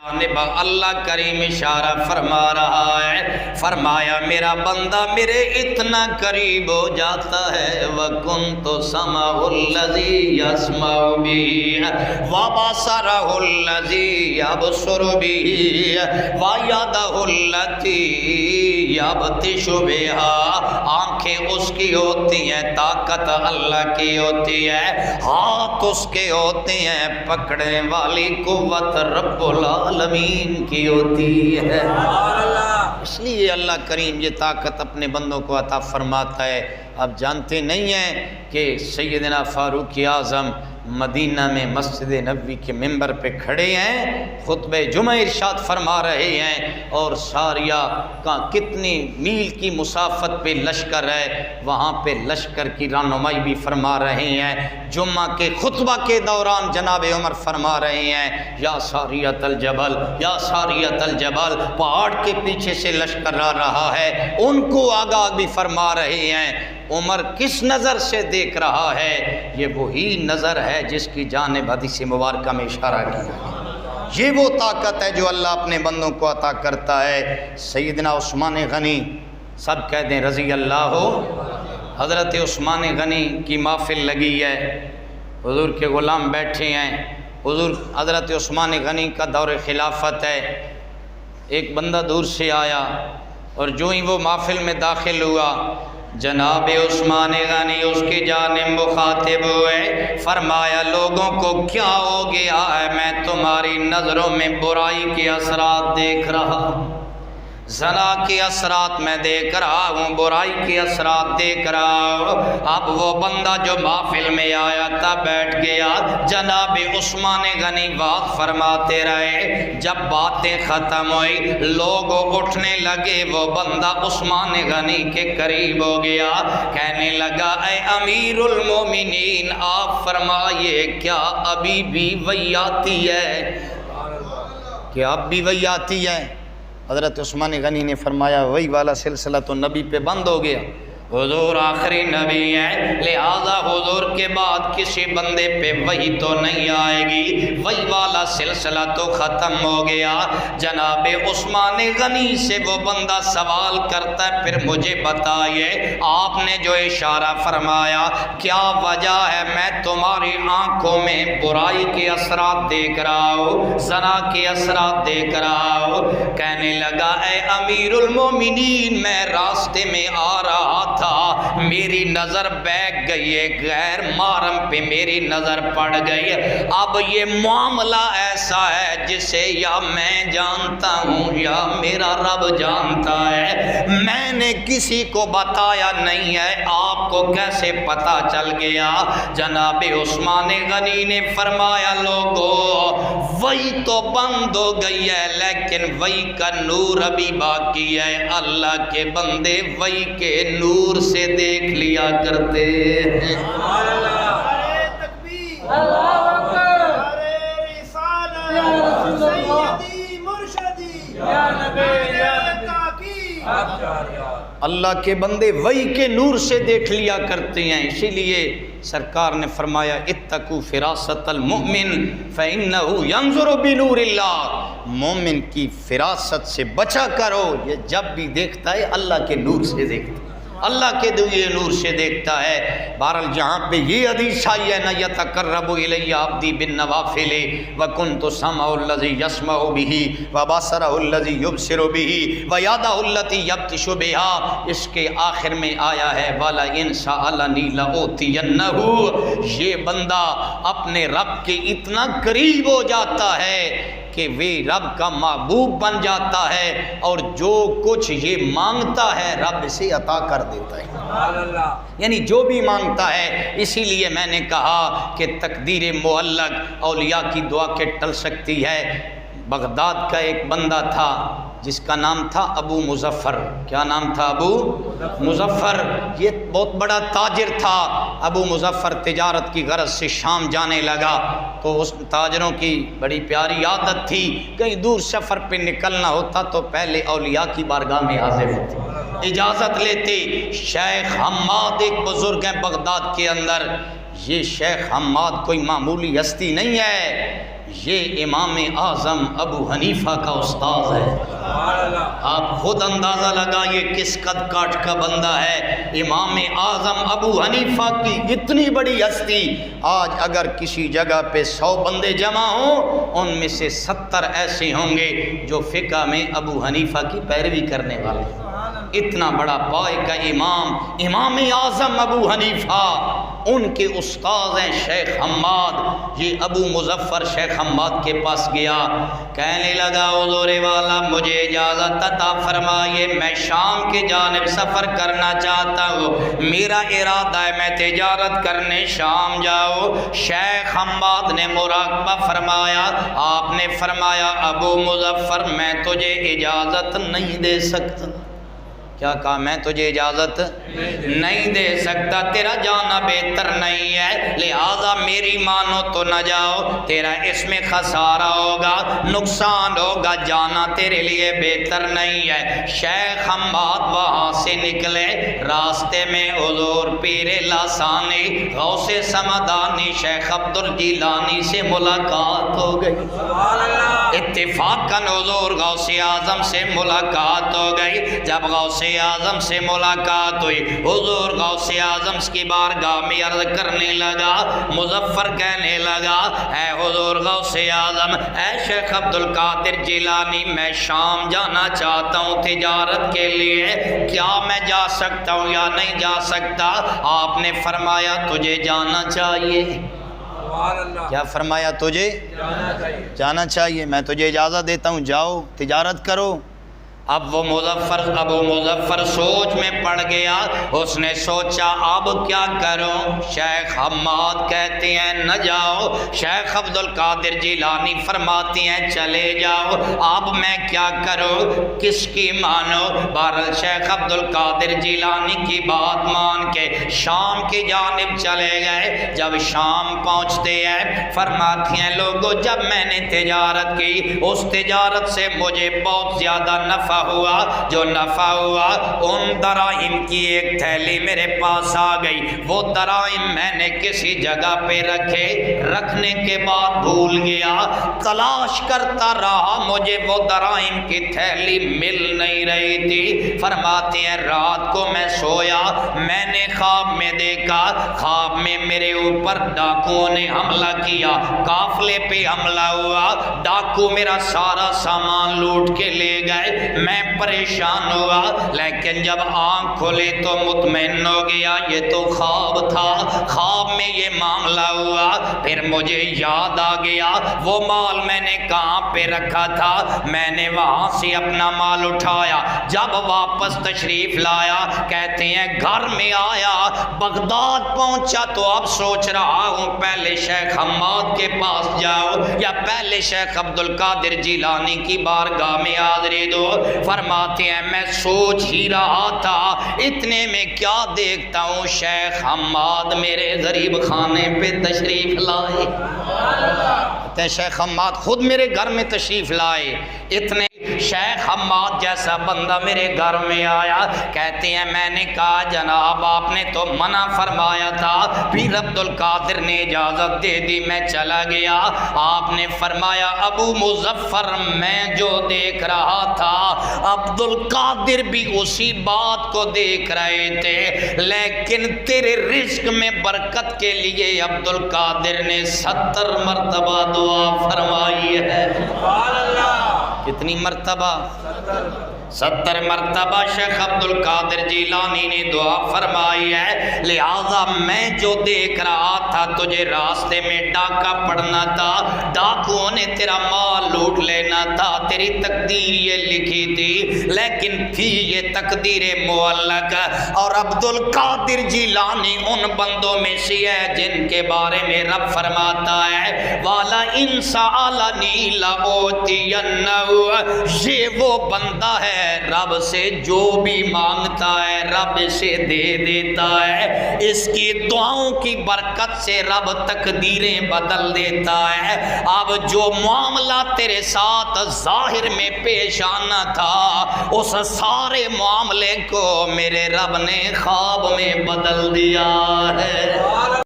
اللہ کریم اشارہ فرما رہا ہے، فرمایا میرا بندہ میرے اتنا قریب ہو جاتا ہے وَكُنْتُ سَمْعَهُ الَّذِي يَسْمَعُ بِهِ وَبَصَرَهُ الَّذِي يَبْصُرُ بِهِ وَيَدَهُ الَّتِي يَبْطِشُ بِهَا، آنکھیں اس کی ہوتی ہیں، طاقت اللہ کی ہوتی ہے، ہاتھ اس کے ہوتے ہیں، پکڑنے والی قوت رب العالمین کی ہوتی ہے۔ اس لیے اللہ کریم یہ طاقت اپنے بندوں کو عطا فرماتا ہے۔ آپ جانتے نہیں ہیں کہ سیدنا فاروق اعظم مدینہ میں مسجد نبوی کے ممبر پہ کھڑے ہیں، خطبہ جمعہ ارشاد فرما رہے ہیں، اور ساریہ کا کتنی میل کی مسافت پہ لشکر ہے، وہاں پہ لشکر کی رہنمائی بھی فرما رہے ہیں۔ جمعہ کے خطبہ کے دوران جناب عمر فرما رہے ہیں یا ساریۃ الجبل، یا ساریۃ الجبل، پہاڑ کے پیچھے سے لشکر آ رہا ہے، ان کو آگاہ بھی فرما رہے ہیں۔ عمر کس نظر سے دیکھ رہا ہے؟ یہ وہی نظر ہے جس کی جانب حدیث مبارکہ میں اشارہ کیا۔ یہ وہ طاقت ہے جو اللہ اپنے بندوں کو عطا کرتا ہے۔ سیدنا عثمان غنی، سب کہہ دیں رضی اللہ ہو، حضرت عثمان غنی کی محفل لگی ہے، حضور کے غلام بیٹھے ہیں، حضرت عثمان غنی کا دور خلافت ہے۔ ایک بندہ دور سے آیا اور جو ہی وہ محفل میں داخل ہوا، جناب عثمان غنی اس کی جانب مخاطب ہوئے، فرمایا لوگوں کو کیا ہو گیا ہے؟ میں تمہاری نظروں میں برائی کے اثرات دیکھ رہا ہوں، زنا کے اثرات میں دیکھ رہا ہوں، برائی کے اثرات دیکھ رہا ہوں۔ اب وہ بندہ جو محفل میں آیا تھا بیٹھ گیا، جناب عثمان غنی بات فرماتے رہے، جب باتیں ختم ہوئی لوگ اٹھنے لگے، وہ بندہ عثمان غنی کے قریب ہو گیا، کہنے لگا اے امیر المومنین آپ فرمائیے کیا ابھی بھی وہی آتی ہے؟ کیا اب بھی وہی آتی ہے؟ حضرت عثمان غنی نے فرمایا وہی والا سلسلہ تو نبی پہ بند ہو گیا، حضور آخری نبی ہے، لہذا حضور کے بعد کسی بندے پہ وہی تو نہیں آئے گی، وہی والا سلسلہ تو ختم ہو گیا۔ جناب عثمان غنی سے وہ بندہ سوال کرتا ہے پھر مجھے بتائیے آپ نے جو اشارہ فرمایا کیا وجہ ہے؟ میں تمہاری آنکھوں میں برائی کے اثرات دیکھ رہا ہوں، زنا کے اثرات دیکھ رہا ہوں۔ کہنے لگا اے امیر المومنین میں راستے میں آ رہا تھا، میری نظر بیٹھ گئی ہے، غیر محرم پہ میری نظر پڑ گئی ہے۔ اب یہ معاملہ ایسا ہے جسے یا میں جانتا ہوں یا میرا رب جانتا ہے، میں نے کسی کو بتایا نہیں ہے، آپ کو کیسے پتا چل گیا؟ جناب عثمان غنی نے فرمایا لوگو وہی تو بند ہو گئی ہے لیکن وہی کا نور ابھی باقی ہے، اللہ کے بندے وہی کے نور سے دیکھ لیا کرتے ہیں۔ اللہ اکبر، سیدی مرشدی یا نبی یا اللہ کے بندے وحی کے نور سے دیکھ لیا کرتے ہیں۔ اسی لیے سرکار نے فرمایا اتقوا فراست المؤمن فإنه ينظر بنور اللہ، مومن کی فراست سے بچا کرو، یہ جب بھی دیکھتا ہے اللہ کے نور سے دیکھتا ہے، اللہ کے دیے نور سے دیکھتا ہے۔ بہرحال جہاں پہ یہ حدیث آئی ہے نہ یتقرب الی عبدی بالنوافل وکنت سمعہ الذی یسمع بہ وبصرہ الذی یبصر بہ ویدہ التی یبطش بہا، اس کے آخر میں آیا ہے وَلَئِن سَأَلَنِی لَأُوتِیَنَّهُ، یہ بندہ اپنے رب کے اتنا قریب ہو جاتا ہے کہ وہ رب کا محبوب بن جاتا ہے، اور جو کچھ یہ مانگتا ہے رب اسے عطا کر دیتا ہے، یعنی جو بھی مانگتا ہے۔ اسی لیے میں نے کہا کہ تقدیر معلق اولیاء کی دعا کے ٹل سکتی ہے۔ بغداد کا ایک بندہ تھا جس کا نام تھا ابو مظفر، کیا نام تھا؟ ابو مظفر، یہ بہت بڑا تاجر تھا۔ ابو مظفر تجارت کی غرض سے شام جانے لگا تو اس تاجروں کی بڑی پیاری عادت تھی، کہیں دور سفر پہ نکلنا ہوتا تو پہلے اولیاء کی بارگاہ میں حاضر ہوتے، اجازت لیتے۔ شیخ حماد ایک بزرگ ہیں بغداد کے اندر، یہ شیخ حماد کوئی معمولی ہستی نہیں ہے، یہ امام اعظم ابو حنیفہ کا استاذ ہے۔ آپ خود اندازہ لگائیے کس قد کاٹ کا بندہ ہے۔ امام اعظم ابو حنیفہ کی اتنی بڑی ہستی، آج اگر کسی جگہ پہ 100 بندے جمع ہوں، ان میں سے 70 ایسے ہوں گے جو فقہ میں ابو حنیفہ کی پیروی کرنے والے ہیں۔ اتنا بڑا پائے کا امام اعظم ابو حنیفہ، ان کے استاذ ہیں شیخ حماد۔ یہ ابو مظفر شیخ حماد کے پاس گیا، کہنے لگا حضور والا مجھے اجازت عطا فرمائیے، میں شام کی جانب سفر کرنا چاہتا ہوں، میرا ارادہ ہے میں تجارت کرنے شام جاؤ۔ شیخ حماد نے مراقبہ فرمایا، آپ نے فرمایا ابو مظفر میں تجھے اجازت نہیں دے سکتا۔ کیا کہا؟ میں تجھے اجازت نہیں دے سکتا، تیرا جانا بہتر نہیں ہے، لہذا میری مانو تو نہ جاؤ، تیرا اس میں خسارہ ہوگا، نقصان ہوگا، جانا تیرے لیے بہتر نہیں ہے۔ شیخ حماد وہاں سے نکلے، راستے میں حضور پیر لاسانی غوث سمدانی شیخ عبدالجیلانی سے ملاقات ہو گئی۔ اتفاقاً حضور غوث اعظم سے ملاقات ہو گئی۔ جب غوث اعظم سے ملاقات ہوئی، حضور غوث اعظم کی بارگاہ میں عرض کرنے لگا، مظفر کہنے لگا اے حضور غوث اعظم، اے شیخ عبدالقادر جیلانی، میں شام جانا چاہتا ہوں تجارت کے لیے، کیا میں جا سکتا ہوں یا نہیں جا سکتا؟ آپ نے فرمایا تجھے جانا چاہیے۔ کیا فرمایا؟ تجھے جانا چاہیے، میں تجھے اجازت دیتا ہوں، جاؤ تجارت کرو۔ اب وہ ابو مظفر سوچ میں پڑ گیا، اس نے سوچا اب کیا کروں؟ شیخ حماد کہتے ہیں نہ جاؤ، شیخ عبدالقادر جیلانی فرماتی ہیں چلے جاؤ، اب میں کیا کروں؟ کس کی مانو؟ بہرحال شیخ عبدالقادر جیلانی کی بات مان کے شام کی جانب چلے گئے۔ جب شام پہنچتے ہیں فرماتی ہیں لوگوں جب میں نے تجارت کی، اس تجارت سے مجھے بہت زیادہ نفع ہوا، جو نفع ہوا ان دراہم کی ایک تھیلی میرے پاس آ گئی، وہ دراہم میں نے کسی جگہ پہ رکھنے کے بعد بھول گیا، تلاش کرتا رہا، مجھے وہ دراہم کی تھیلی مل نہیں رہی تھی۔ فرماتے ہیں رات کو میں سویا، میں نے خواب میں دیکھا، خواب میں میرے اوپر ڈاکوؤں نے حملہ کیا، قافلے پہ حملہ ہوا، ڈاکو میرا سارا سامان لوٹ کے لے گئے، میں پریشان ہوا، لیکن جب آنکھ کھلی تو مطمئن ہو گیا یہ تو خواب تھا، خواب میں یہ معاملہ ہوا۔ پھر مجھے یاد آ گیا وہ مال میں نے کہاں پہ رکھا تھا، میں نے وہاں سے اپنا مال اٹھایا، جب واپس تشریف لایا کہتے ہیں گھر میں آیا، بغداد پہنچا تو اب سوچ رہا ہوں پہلے شیخ حماد کے پاس جاؤ یا پہلے شیخ عبدالقادر جیلانی کی بارگاہ میں حاضری دو۔ فرماتے ہیں میں سوچ ہی رہا تھا، اتنے میں کیا دیکھتا ہوں شیخ حماد میرے غریب خانے پہ تشریف لائے۔ شیخ حماد خود میرے گھر میں تشریف لائے، اتنے شیخ حماد جیسا بندہ میرے گھر میں آیا، کہتے ہیں میں نے کہا جناب آپ نے تو منع فرمایا تھا، پیر عبدالقادر نے اجازت دے دی، میں چلا گیا، آپ نے فرمایا ابو مظفر میں جو دیکھ رہا تھا عبدالقادر بھی اسی بات کو دیکھ رہے تھے، لیکن تیرے رزق میں برکت کے لیے عبدالقادر نے 70 مرتبہ دعا فرمائی ہے۔ کتنی مرتبہ؟ 70 مرتبہ شیخ عبدالقادر جیلانی نے دعا فرمائی ہے، لہذا میں جو دیکھ رہا تھا تجھے راستے میں ڈاکہ پڑنا تھا، ڈاکوؤں نے تیرا مال لوٹ لینا تھا، تیری تقدیر یہ لکھی تھی، لیکن تھی یہ تقدیر معلق، اور عبدالقادر جیلانی ان بندوں میں سے ہے جن کے بارے میں رب فرماتا ہے والا انسا علانی لأوتینہ، یہ وہ بندہ ہے رب سے جو بھی مانگتا ہے رب سے دے دیتا ہے، اس کی دعاؤں کی برکت سے رب تقدیریں بدل دیتا ہے۔ اب جو معاملہ تیرے ساتھ ظاہر میں پیش آنا تھا اس سارے معاملے کو میرے رب نے خواب میں بدل دیا ہے۔